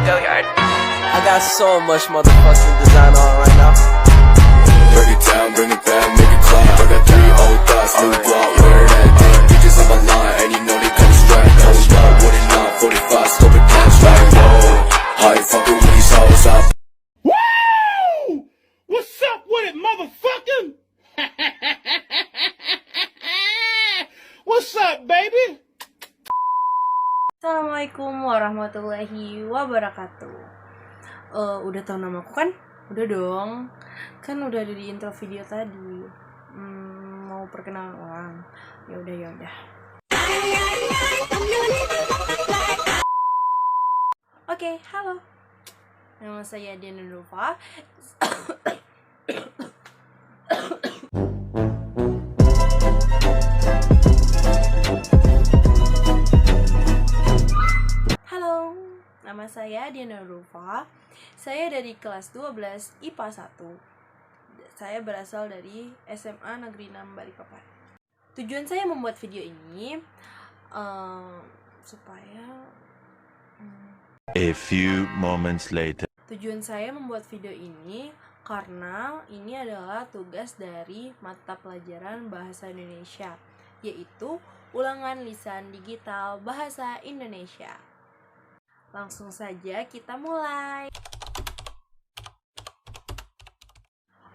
Go yard. I got so much motherfucking design on right now. Break it down, bring it back, make it clap. I got 3 old thoughts, new block, where that thing. Bitches on my line, and you know they come straight. Hold up, what it not, 45, scope it cash like, whoa. How you fucking with these hoes up? Woo! What's up with it, motherfucker? What's up, baby? Assalamualaikum warahmatullahi wabarakatuh. Udah tahu namaku kan? Udah dong. Kan udah ada di intro video tadi. Mau perkenalan orang. Ya udah. Oke, halo. Nama saya Diana Nurulfa. Nama saya Diana Nurulfa. Saya dari kelas 12 IPA 1. Saya berasal dari SMA Negeri 6 Balikpapan. Tujuan saya membuat video ini A few moments later. Tujuan saya membuat video ini karena ini adalah tugas dari mata pelajaran Bahasa Indonesia, yaitu ulangan lisan digital Bahasa Indonesia. Langsung saja kita mulai.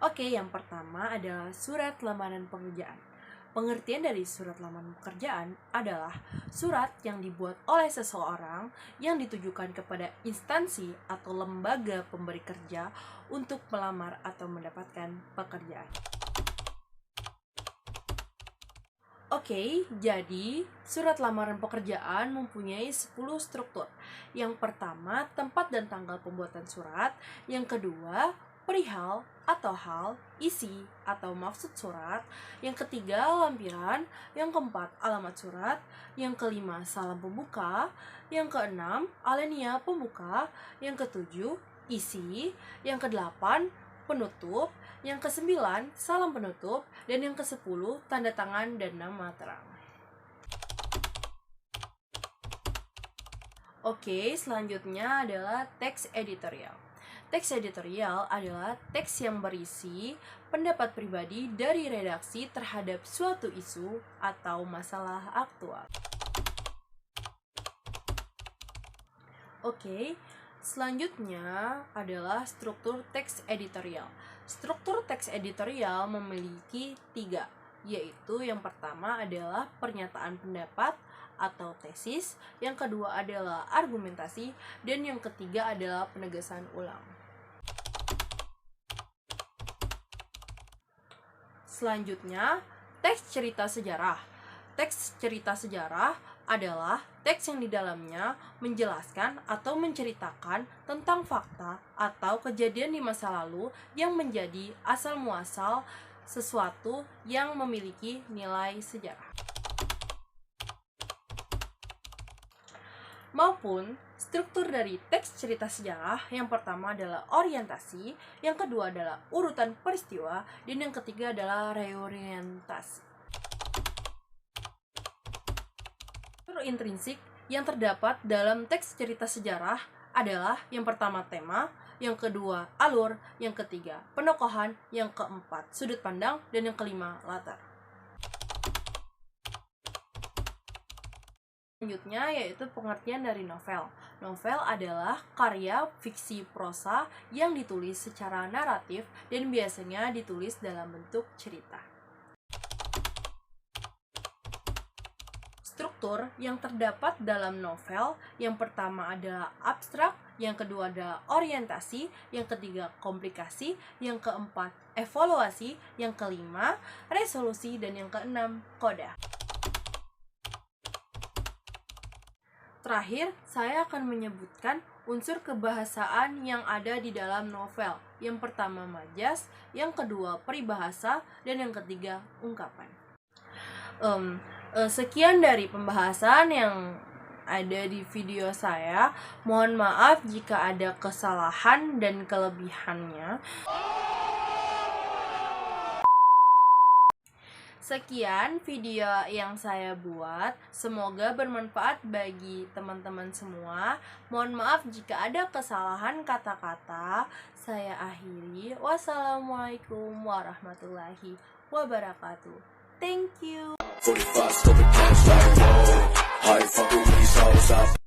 Oke, yang pertama adalah surat lamaran pekerjaan. Pengertian dari surat lamaran pekerjaan adalah surat yang dibuat oleh seseorang yang ditujukan kepada instansi atau lembaga pemberi kerja untuk melamar atau mendapatkan pekerjaan. Oke, jadi surat lamaran pekerjaan mempunyai 10 struktur. Yang pertama, tempat dan tanggal pembuatan surat. Yang kedua, perihal atau hal, isi atau maksud surat. Yang ketiga, lampiran. Yang keempat, alamat surat. Yang kelima, salam pembuka. Yang keenam, alinea pembuka. Yang ketujuh, isi. Yang kedelapan, penutup. Yang ke-9, salam penutup. Dan yang ke-10, tanda tangan dan nama terang. Oke, selanjutnya adalah teks editorial. Teks editorial adalah teks yang berisi pendapat pribadi dari redaksi terhadap suatu isu atau masalah aktual. Oke, selanjutnya adalah struktur teks editorial. Struktur teks editorial memiliki 3, yaitu yang pertama adalah pernyataan pendapat atau tesis, yang kedua adalah argumentasi, dan yang ketiga adalah penegasan ulang. Selanjutnya, teks cerita sejarah. Teks cerita sejarah adalah teks yang di dalamnya menjelaskan atau menceritakan tentang fakta atau kejadian di masa lalu yang menjadi asal muasal sesuatu yang memiliki nilai sejarah. Maupun struktur dari teks cerita sejarah, yang pertama adalah orientasi, yang kedua adalah urutan peristiwa, dan yang ketiga adalah reorientasi. Intrinsik yang terdapat dalam teks cerita sejarah adalah yang pertama tema, yang kedua alur, yang ketiga penokohan, yang keempat sudut pandang, dan yang kelima latar. Selanjutnya yaitu pengertian dari novel. Novel adalah karya fiksi prosa yang ditulis secara naratif dan biasanya ditulis dalam bentuk cerita. Struktur yang terdapat dalam novel, yang pertama adalah abstrak, yang kedua adalah orientasi, yang ketiga komplikasi, yang keempat evaluasi, yang kelima resolusi, dan yang keenam koda. Terakhir, saya akan menyebutkan unsur kebahasaan yang ada di dalam novel. Yang pertama majas, yang kedua peribahasa, dan yang ketiga ungkapan. Sekian dari pembahasan yang ada di video saya. Mohon maaf jika ada kesalahan dan kelebihannya. Sekian video yang saya buat, semoga bermanfaat bagi teman-teman semua. Mohon maaf jika ada kesalahan kata-kata. Saya akhiri. Wassalamualaikum warahmatullahi wabarakatuh. Thank you. 45, scope and cash like, whoa. How you fucking with these hoes?